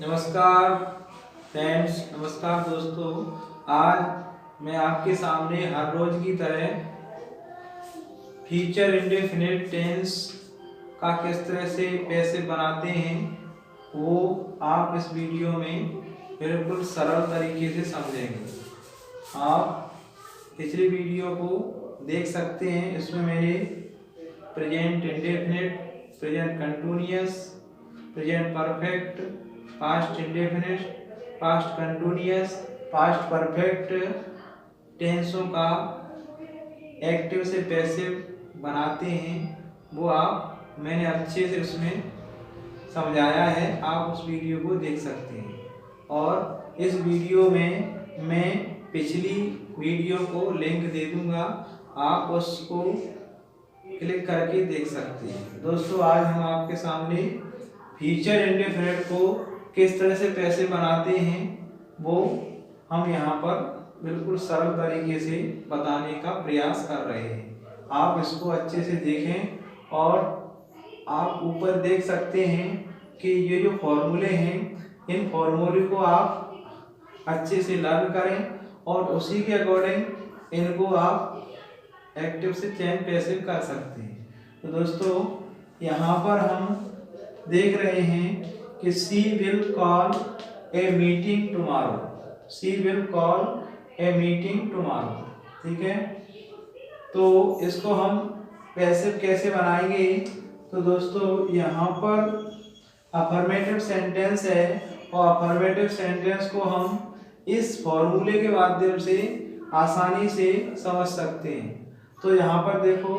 नमस्कार फ्रेंड्स, नमस्कार दोस्तों। आज मैं आपके सामने हर रोज की तरह फ्यूचर इंडेफिनिट टेंस का किस तरह से पैसे बनाते हैं वो आप इस वीडियो में बिल्कुल सरल तरीके से समझेंगे। आप पिछली वीडियो को देख सकते हैं, इसमें मैंने present indefinite, present continuous, present perfect, past indefinite, past continuous, past perfect टेंसों का एक्टिव से पैसिव बनाते हैं वो मैंने अच्छे से उसमें समझाया है। आप उस वीडियो को देख सकते हैं और इस वीडियो में मैं पिछली वीडियो को लिंक दे दूंगा, आप उसको क्लिक करके देख सकते हैं। दोस्तों, आज हम आपके सामने फ्यूचर इंडेफिनिट को किस तरह से पैसे बनाते हैं वो हम यहाँ पर बिल्कुल सरल तरीके से बताने का प्रयास कर रहे हैं। आप इसको अच्छे से देखें और आप ऊपर देख सकते हैं कि ये जो फॉर्मूले हैं, इन फॉर्मूले को आप अच्छे से लर्न करें और उसी के अकॉर्डिंग इनको आप एक्टिव से चेंज पैसिव कर सकते हैं। तो दोस्तों, यहाँ पर हम देख रहे हैं कि she will call a meeting tomorrow. She will call a meeting tomorrow, ठीक है। तो इसको हम पैसिव कैसे बनाएंगे? तो दोस्तों, यहाँ पर अफर्मेटिव सेंटेंस है और अफर्मेटिव सेंटेंस को हम इस फॉर्मूले के माध्यम से आसानी से समझ सकते हैं। तो यहाँ पर देखो,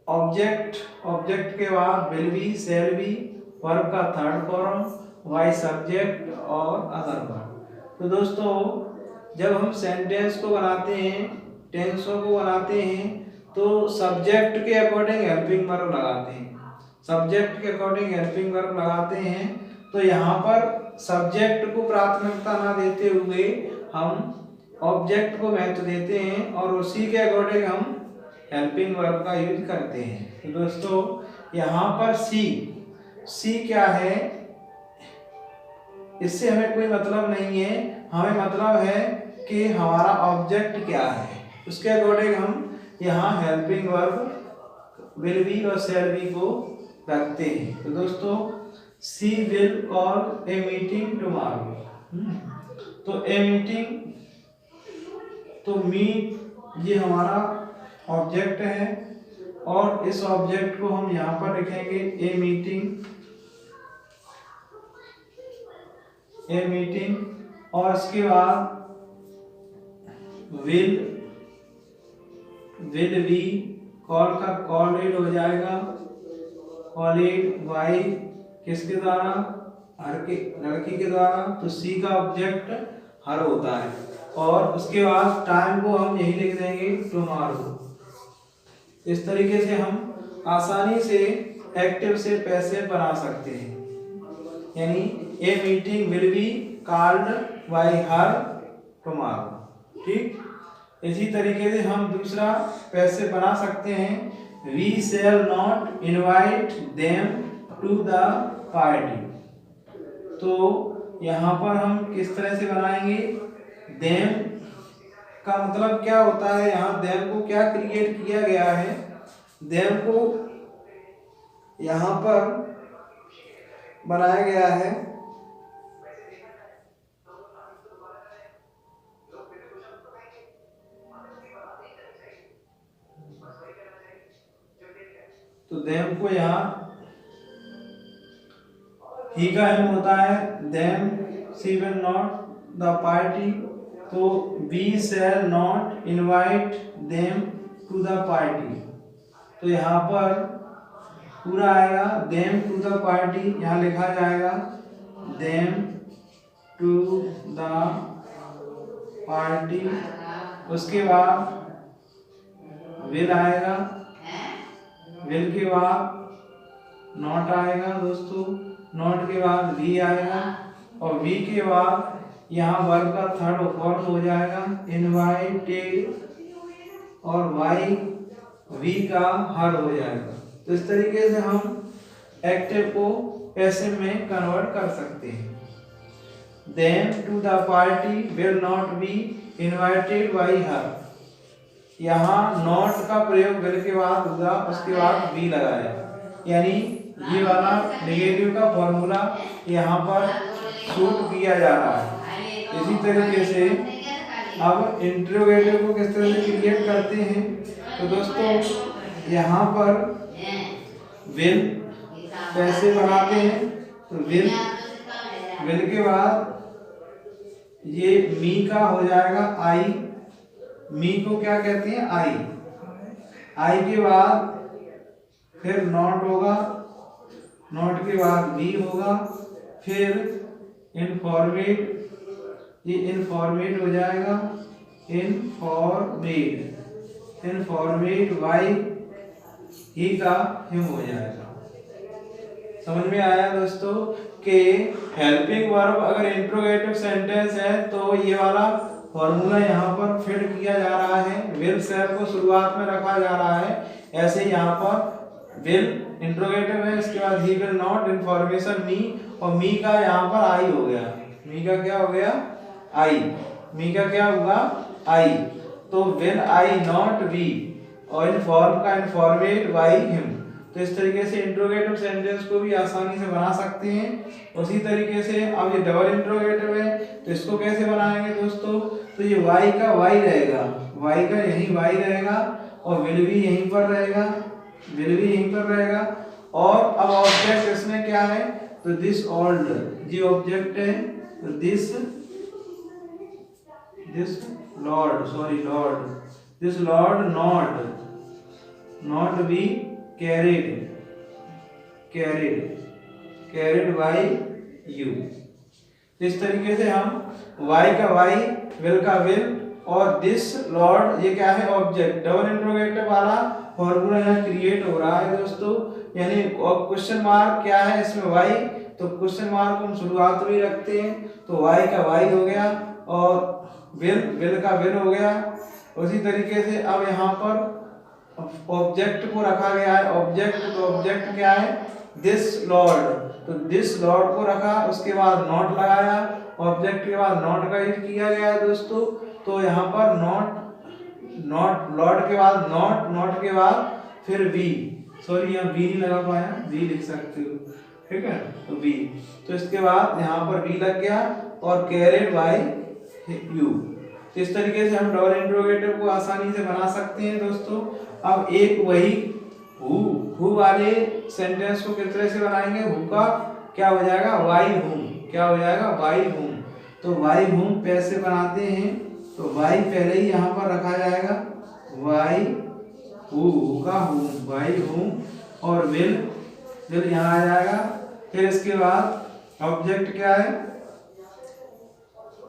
ऑब्जेक्ट के बाद will be, shall be, verb का थर्ड फॉर्म, वाई सब्जेक्ट और अदर वर्ब। तो दोस्तों, जब हम सेंटेंस को बनाते हैं, टेंसों को बनाते हैं, तो सब्जेक्ट के अकॉर्डिंग हेल्पिंग वर्ब लगाते हैं। सब्जेक्ट के अकॉर्डिंग हेल्पिंग वर्ब लगाते हैं। तो यहाँ पर सब्जेक्ट को प्राथमिकता ना देते हुए हम ऑब्जेक्ट को महत्व देते हैं और उसी के अकॉर्डिंग हम हेल्पिंग वर्ब का यूज करते हैं। तो दोस्तों, यहाँ पर सी क्या है, इससे हमें कोई मतलब नहीं है। हमें मतलब है कि हमारा ऑब्जेक्ट क्या है, उसके अकॉर्डिंग हम यहाँ हेल्पिंग वर्ब विल बी और शैल बी को रखते हैं। तो दोस्तों, she will call a meeting tomorrow. तो ए मीटिंग, तो मीट ये हमारा ऑब्जेक्ट है और इस ऑब्जेक्ट को हम यहाँ पर लिखेंगे ए मीटिंग और इसके बाद विल बी, कॉल का कॉलेड हो जाएगा, कॉलेड वाई किसके द्वारा, लड़की के द्वारा। तो सी का ऑब्जेक्ट हर होता है और उसके बाद टाइम को हम यही लिख देंगे टुमारो। इस तरीके से हम आसानी से एक्टिव से पैसिव बना सकते हैं। यानी a meeting will be called by her tomorrow, ठीक। इसी तरीके से हम दूसरा पैसिव बना सकते हैं, we shall not invite them to the party. तो यहाँ पर हम किस तरह से बनाएंगे? देम का मतलब क्या होता है? यहाँ देम को क्या क्रिएट किया गया है? देम को यहाँ पर बनाया गया है तो देम को यहाँ ही का हेल्प होता है, them she will not the party. तो we shall not invite them to the party. तो यहाँ पर पूरा आएगा देम टू द पार्टी, यहाँ लिखा जाएगा देम टू द पार्टी। उसके बाद विल आएगा, विल के बाद नॉट आएगा दोस्तों, नॉट के बाद वी आएगा और वी के बाद यहाँ वर्ब का थर्ड फॉर्म हो जाएगा इनवाइटेड और वाई वी का हर हो जाएगा। तो इस तरीके से हम एक्टिव को पैसिव में कन्वर्ट कर सकते हैं। Them to the party will not be invited by her। यहाँ not का प्रयोग will के बाद होगा, उसके बाद be लगाया, यानी ये वाला नेगेटिव का फॉर्मूला यहाँ पर शूट किया जा रहा है। इसी तरीके से अब इंट्रोगेटिव को किस तरह से क्रिएट करते हैं, तो दोस्तों यहाँ पर will कैसे बनाते हैं, तो will के बाद ये मी का हो जाएगा आई, मी को क्या कहते हैं आई, आई के बाद फिर नॉट होगा, नॉट के बाद बी होगा, फिर इनफॉर्मेट, ये इनफॉर्मेट हो जाएगा, इनफॉर्मेट वाई ही का हिम हो जाएगा। समझ में आया दोस्तों कि हेल्पिंग वर्ब अगर इंट्रोगेटिव सेंटेंस है तो ये वाला फॉर्मूला यहाँ पर फिट किया जा रहा है, विल सेल को शुरुआत में रखा जा रहा है। ऐसे यहाँ पर विल इंट्रोगेटिव है, इसके बाद ही विल नॉट, इन्फॉर्मेशन मी, और मी का यहाँ पर आई हो गया, मी का क्या हो गया आई, मी का क्या हुआ आई, तो विल आई नॉट वी, और इन्फॉर्म का इन्फॉर्मेट बाई हिम। तो इस तरीके से इंट्रोगेटिव सेंटेंस को भी आसानी से बना सकते हैं। उसी तरीके से अब ये डबल इंट्रोगेटिव है तो इसको कैसे बनाएंगे दोस्तों, तो ये वाई का वाई रहेगा, वाई का यही वाई रहेगा, और विल भी यहीं पर रहेगा, विल भी यहीं पर रहेगा। और अब ऑब्जेक्ट इसमें क्या है, तो दिस ओल्ड, ये ऑब्जेक्ट है, तो this Lord, sorry Lord, this Lord not be carried by you। इस तरीके से हम y का y, will का will, और this lord ये क्या है ऑब्जेक्ट, डबल इंट्रोगेटिव वाला फॉर्मूला यहाँ क्रिएट हो रहा है दोस्तों। यानी क्वेश्चन मार्क क्या है इसमें y, तो क्वेश्चन मार्क हम शुरुआत में रखते हैं, तो y का y हो गया, और will का will हो गया। उसी तरीके से अब यहाँ पर ऑब्जेक्ट को रखा गया है, ऑब्जेक्ट, तो ऑब्जेक्ट क्या है दिस लॉर्ड, तो दिस लॉर्ड को रखा, उसके बाद नॉट लगाया, ऑब्जेक्ट के बाद नॉट का यूज किया गया है दोस्तों। तो यहाँ पर नॉट लॉर्ड के बाद नॉट के बाद फिर वी, सॉरी यहाँ वी नहीं लगा पाया, वी लिख सकते हो, ठीक है, तो वी, तो इसके बाद यहाँ पर वी लग गया, और कैरिड बाय यू। इस तरीके से हम डबल इंट्रोगेटिव को आसानी से बना सकते हैं दोस्तों। अब एक वही हु वाले सेंटेंस को किस तरह से बनाएंगे, हु का क्या हो जाएगा वाई हुम, क्या हो जाएगा वाई हुम, तो वाई हुम पैसे बनाते हैं, तो वाई पहले ही यहाँ पर रखा जाएगा, वाई हु का हुम, वाई हुम, और विल यहाँ आ जाएगा। फिर इसके बाद ऑब्जेक्ट क्या है,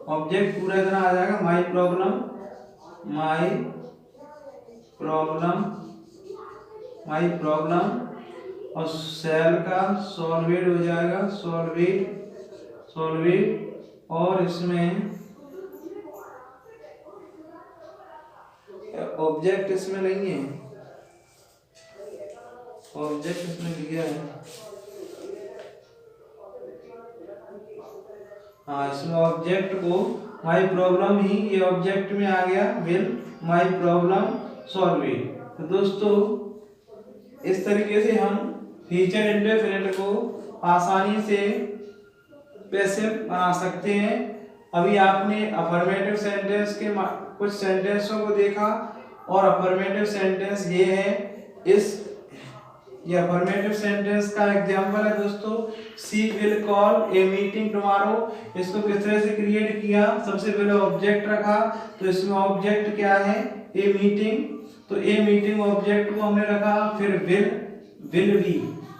ऑब्जेक्ट पूरा इतना आ जाएगा, माई प्रॉब्लम, और सेल का सॉल्वेड हो जाएगा, सॉल्वेड, और इसमें ऑब्जेक्ट इसमें नहीं है, ऑब्जेक्ट इसमें लिखा है, हाँ इसमें ऑब्जेक्ट को माई प्रॉब्लम ही ये ऑब्जेक्ट में आ गया, विल माई प्रॉब्लम सॉल्वेड। तो दोस्तों इस तरीके से हम फ्यूचर इंडेफिनिट को आसानी से पैसिव बना सकते हैं। अभी आपने अफर्मेटिव सेंटेंस के कुछ सेंटेंसों को देखा, और अफर्मेटिव सेंटेंस ये है, ये अफर्मेटिव सेंटेंस का एग्जांपल है दोस्तों, she will call a meeting tomorrow. इसको किस तरह से क्रिएट किया, सबसे पहले ऑब्जेक्ट रखा, तो इसमें ऑब्जेक्ट क्या है ए मीटिंग, तो ए मीटिंग ऑब्जेक्ट को हमने रखा, फिर विल बी,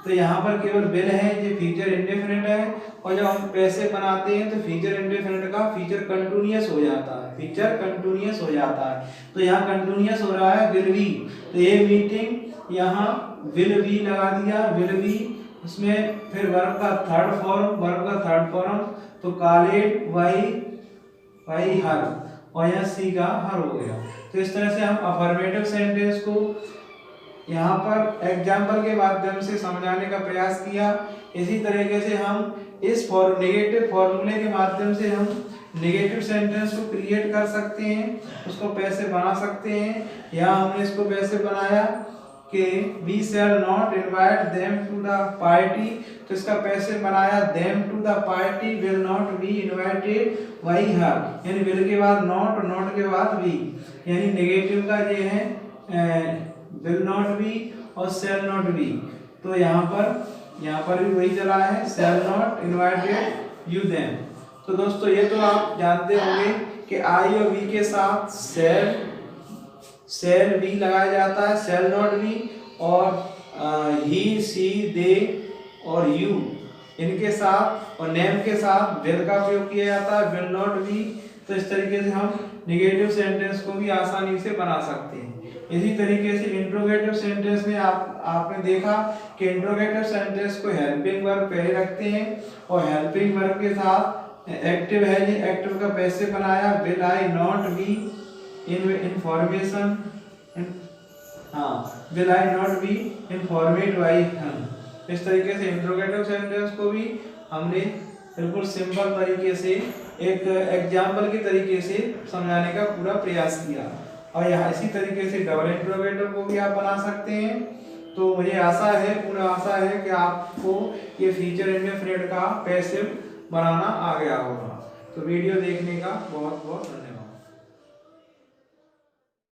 तो यहाँ पर केवल विल है, ये फ्यूचर इंडेफिनिट है, और जब हम पैसे बनाते हैं तो फ्यूचर इंडेफिनिट का फ्यूचर कंटिन्यूअस हो जाता है, फ्यूचर कंटिन्यूअस हो जाता है, तो यहाँ कंटिन्यूअस हो रहा है विल बी, तो ए मीटिंग यहाँ विल बी लगा दिया, विल बी, उसमें फिर वर्ब का थर्ड फॉर्म, तो कॉलेड वाई हर, और यहाँ सी का हर हो गया। तो इस तरह से हम अफर्मेटिव सेंटेंस को यहाँ पर एग्जाम्पल के माध्यम से समझाने का प्रयास किया। इसी तरीके से हम इस नेगेटिव फॉर्मूले के माध्यम से हम नेगेटिव सेंटेंस को क्रिएट कर सकते हैं, उसको पैसे बना सकते हैं। यहाँ हमने इसको पैसे बनाया कि we shall not invite them to the party, तो इसका पैसे बनाया them to the party will not be invited by her, यानी will के बाद not के बाद be, यानी नेगेटिव का ये है will not be और shall not be। तो यहाँ पर भी वही चला है shall not invited you them। तो दोस्तों ये तो आप जानते होंगे कि I और we के साथ shall be लगाया जाता है, shall not be, और he she they और you इनके साथ और नेम के साथ will का प्रयोग किया जाता है, will not be। तो इस तरीके से हम नेगेटिव सेंटेंस को भी आसानी से बना सकते हैं। इसी तरीके से इंट्रोगेटिव सेंटेंस में आपने देखा कि इंट्रोगेटिव सेंटेंस को हेल्पिंग वर्ब पहले रखते हैं और हेल्पिंग वर्ब के साथ एक्टिव है, ये एक्टिव का पैसे बनाया will I not be information, will I not be informed by him। इस तरीके से इंट्रोगेटिव सेंटेंस को भी हमने बिल्कुल सिंपल तरीके से एक एग्जाम्पल के तरीके से समझाने का पूरा प्रयास किया। और यहाँ इसी तरीके से डबल इंट्रोगेटिव को भी आप बना सकते हैं। तो मुझे आशा है, पूरा आशा है कि आपको ये फीचर इंडेफिनिट का पैसिव बनाना आ गया होगा। तो वीडियो देखने का बहुत बहुत धन्यवाद।